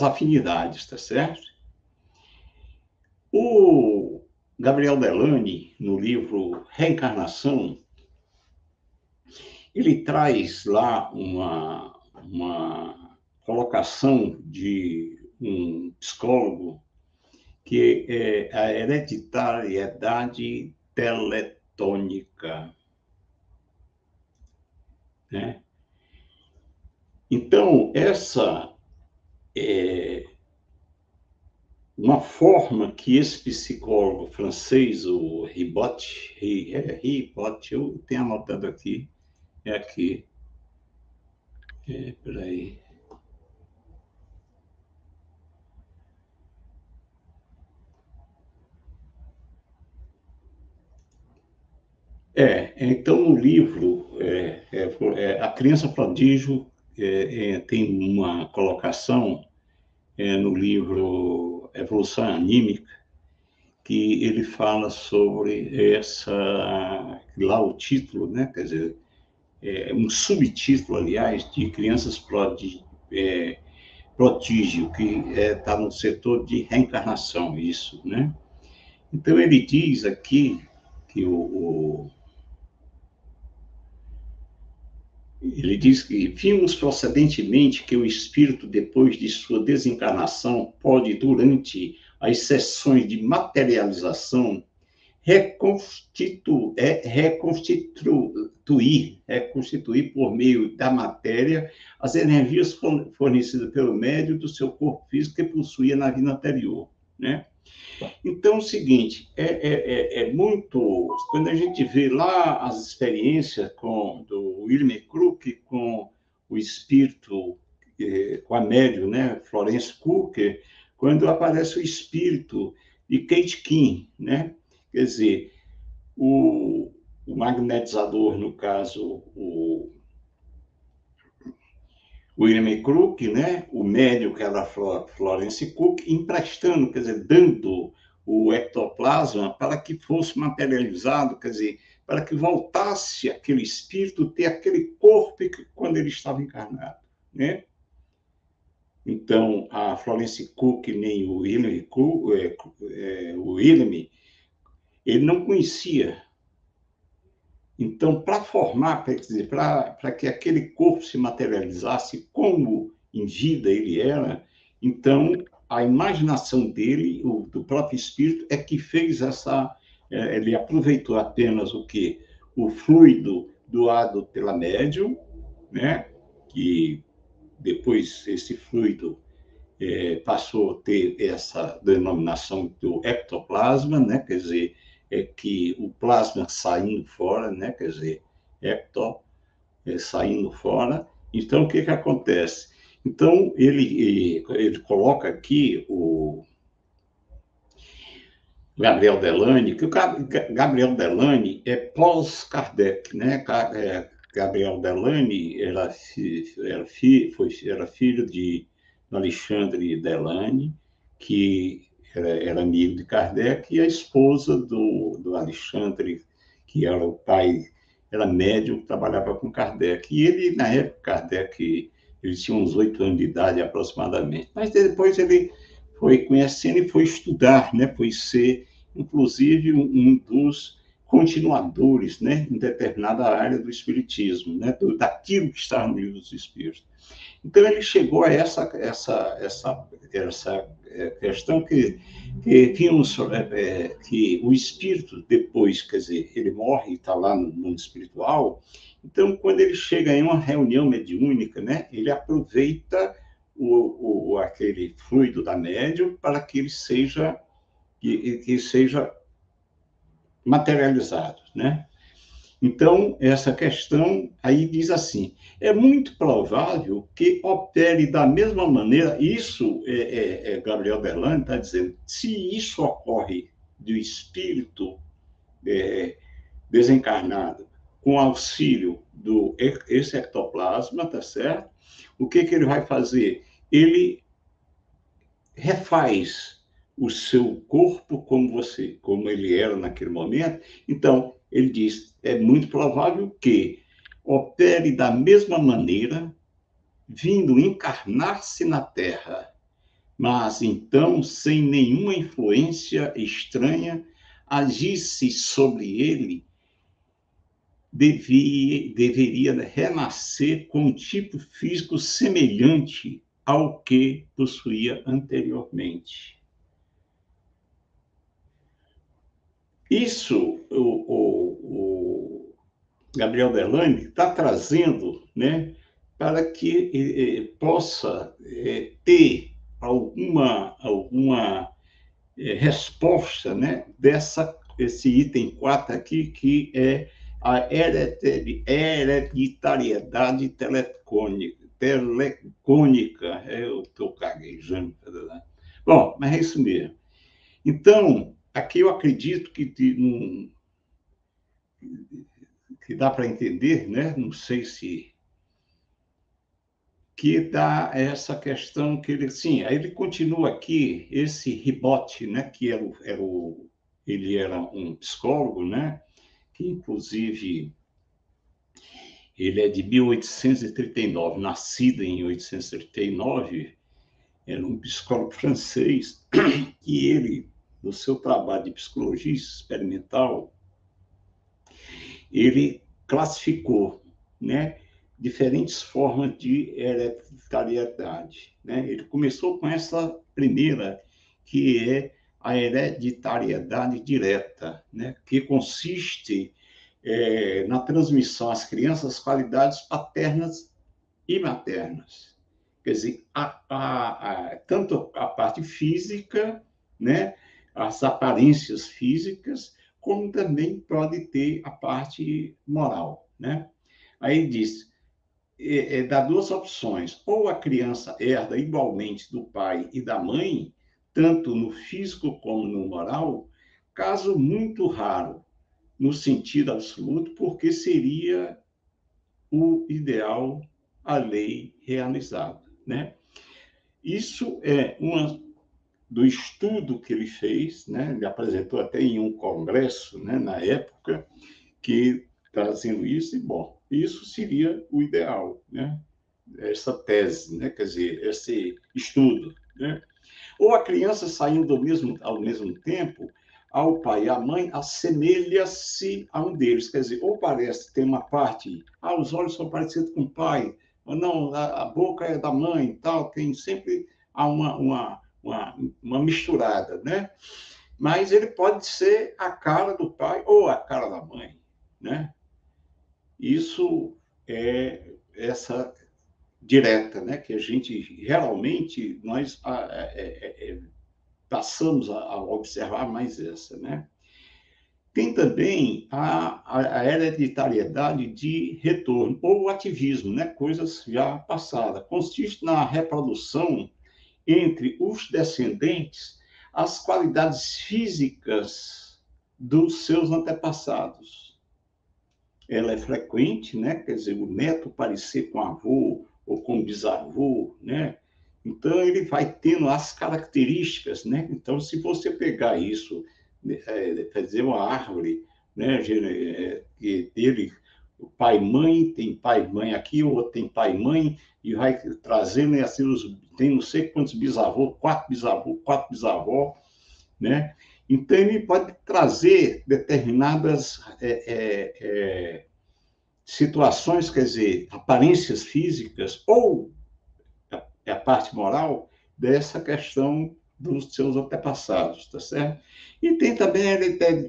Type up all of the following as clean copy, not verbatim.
das afinidades, tá certo? O Gabriel Delany, no livro Reencarnação, ele traz lá uma colocação de um psicólogo que é a hereditariedade teletônica, né? Então, essa é uma forma que esse psicólogo francês, o Ribot, eu tenho anotado aqui, é aqui, peraí. Então, no livro, A Criança Prodígio, tem uma colocação no livro Evolução Anímica, que ele fala sobre lá o título, né? Quer dizer, um subtítulo, aliás, de Crianças Prodígio, que está no setor de reencarnação, isso, né? Então, ele diz aqui que ele diz que vimos precedentemente que o espírito, depois de sua desencarnação, pode, durante as sessões de materialização, reconstituir por meio da matéria as energias fornecidas pelo médium do seu corpo físico que possuía na vida anterior, né? Então, é o seguinte, muito... Quando a gente vê lá as experiências do William Crook com o espírito, com a médium, né, Florence Cook, quando aparece o espírito de Kate King, né? Quer dizer, o magnetizador, no caso, o William Crook, né? O médium, que era Florence Cook, emprestando, quer dizer, dando o ectoplasma para que fosse materializado, quer dizer, para que voltasse aquele espírito ter aquele corpo que, quando ele estava encarnado, né? Então, a Florence Cook nem o William Cook, o William, ele não conhecia. Então, para formar, quer dizer, para que aquele corpo se materializasse como em vida ele era, então a imaginação dele, do próprio espírito, é que fez ele aproveitou apenas o quê? O fluido doado pela médium, né? Que depois esse fluido passou a ter essa denominação do ectoplasma, né? Quer dizer, que o plasma saindo fora, né? Quer dizer, ecto, saindo fora. Então, o que acontece? Então, ele coloca aqui o Gabriel Delany, que o Gabriel Delany é pós-Kardec, né? Gabriel Delany era filho de Alexandre Delany, que era amigo de Kardec, e a esposa do Alexandre, que era o pai, era médium, trabalhava com Kardec. E ele, na época, Kardec, ele tinha uns 8 anos de idade aproximadamente. Mas depois ele foi conhecendo e foi estudar, né? Foi ser, inclusive, um dos continuadores, né, em determinada área do espiritismo, né, daquilo que está no livro dos Espíritos. Então ele chegou a essa questão que tínhamos, que o espírito depois, quer dizer, ele morre e está lá no mundo espiritual. Então, quando ele chega em uma reunião mediúnica, né, ele aproveita aquele fluido da médium para que ele seja materializado, né? Então, essa questão aí diz assim, é muito provável que opere da mesma maneira, isso Gabriel Delany está dizendo, se isso ocorre do espírito desencarnado com auxílio esse ectoplasma, tá certo? O que ele vai fazer? Ele refaz o seu corpo como ele era naquele momento. Então, ele diz, é muito provável que opere da mesma maneira, vindo encarnar-se na Terra mas então, sem nenhuma influência estranha, agisse sobre ele, deveria renascer com um tipo físico semelhante ao que possuía anteriormente. Isso o Gabriel Delany está trazendo, né, para que possa ter alguma resposta, né, esse item 4 aqui, que é a hereditariedade telecônica. Eu estou gaguejando. Bom, mas é isso mesmo. Então, aqui eu acredito que dá para entender, né? Não sei se que dá essa questão que ele, sim, aí ele continua aqui, esse Ribot, né, que ele era um psicólogo, né, que inclusive ele é de 1839, nascido em 1839, era um psicólogo francês, que ele, no seu trabalho de psicologia experimental, ele classificou, né, diferentes formas de hereditariedade, né? Ele começou com essa primeira, que é a hereditariedade direta, né? Que consiste na transmissão às crianças qualidades paternas e maternas. Quer dizer, tanto a parte física, né, as aparências físicas, como também pode ter a parte moral, né? Aí diz, dá duas opções: ou a criança herda igualmente do pai e da mãe, tanto no físico como no moral, caso muito raro, no sentido absoluto, porque seria o ideal, a lei realizada, né? Isso é do estudo que ele fez, né? Ele apresentou até em um congresso, né, na época, que trazendo isso, e bom, isso seria o ideal, né? Essa tese, né? Quer dizer, esse estudo, né? Ou a criança saindo ao mesmo tempo ao pai e à mãe, assemelha-se a um deles. Quer dizer, ou parece ter uma parte, os olhos são parecidos com o pai, ou não, a boca é da mãe e tal, tem sempre há uma misturada, né? Mas ele pode ser a cara do pai ou a cara da mãe, né? Isso é essa direta, né? Que a gente realmente nós passamos a observar mais essa, né? Tem também a hereditariedade de retorno, ou ativismo, né? Coisas já passadas. Consiste na reprodução entre os descendentes as qualidades físicas dos seus antepassados. Ela é frequente, né? Quer dizer, o neto parecer com o avô ou com o bisavô, né? Então, ele vai tendo as características, né? Então, se você pegar isso, fazer uma árvore, né? Ele, o pai e mãe, tem pai e mãe aqui, o outro tem pai e mãe, e vai trazendo, e assim, tem não sei quantos bisavôs, quatro bisavós, né? Então, ele pode trazer determinadas situações, quer dizer, aparências físicas ou a parte moral dessa questão dos seus antepassados, tá certo? E tem também a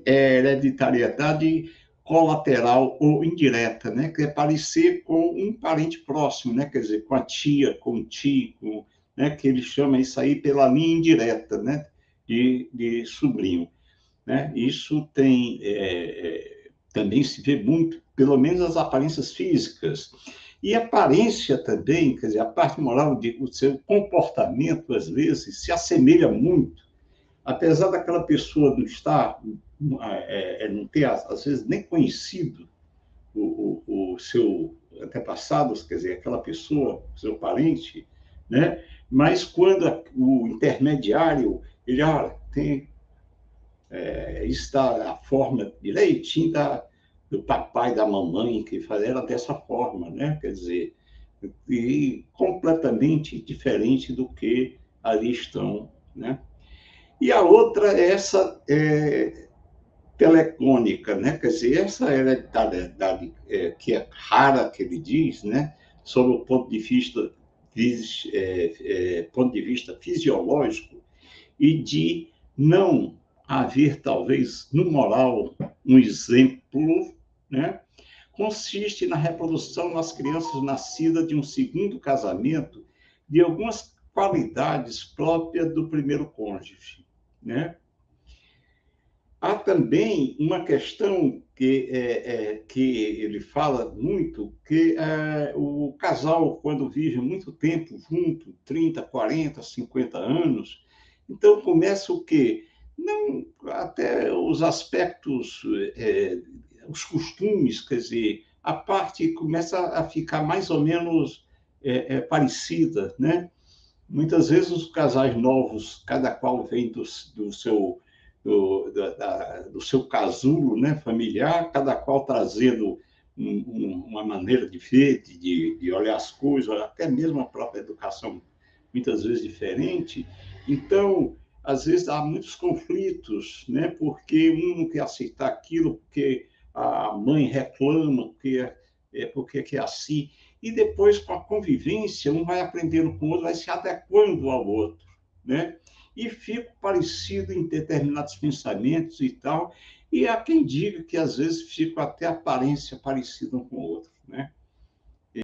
hereditariedade colateral ou indireta, né? Que é parecer com um parente próximo, né? Quer dizer, com a tia, com o tio, né? Que ele chama isso aí pela linha indireta, né? De sobrinho, né? Isso tem também se vê muito, pelo menos as aparências físicas. E a aparência também, quer dizer, a parte moral o seu comportamento, às vezes, se assemelha muito, apesar daquela pessoa não estar, não ter, às vezes, nem conhecido o seu antepassado, quer dizer, aquela pessoa, seu parente, né? Mas quando o intermediário, ele tem está a forma direitinho do papai, da mamãe, que era dessa forma, né? Quer dizer, e completamente diferente do que ali estão, né? E a outra é essa telecônica, né? Quer dizer, essa hereditariedade que é rara, que ele diz, né? Sob o ponto de vista fisiológico, e de não haver, talvez, no moral, um exemplo, né? Consiste na reprodução nas crianças nascidas de um segundo casamento de algumas qualidades próprias do primeiro cônjuge, né? Há também uma questão que ele fala muito, que o casal, quando vive muito tempo junto, 30, 40, 50 anos, então começa o quê? Não, até os aspectos, os costumes, quer dizer, a parte começa a ficar mais ou menos parecida, né? Muitas vezes os casais novos, cada qual vem do seu do seu casulo, né, familiar, cada qual trazendo uma maneira de ver, de olhar as coisas, até mesmo a própria educação, muitas vezes diferente. Então, às vezes há muitos conflitos, né, porque um não quer aceitar aquilo, porque a mãe reclama, porque é assim. E depois, com a convivência, um vai aprendendo com o outro, vai se adequando ao outro, né? E fico parecido em determinados pensamentos e tal, e há quem diga que às vezes fico até aparência parecida um com o outro, né?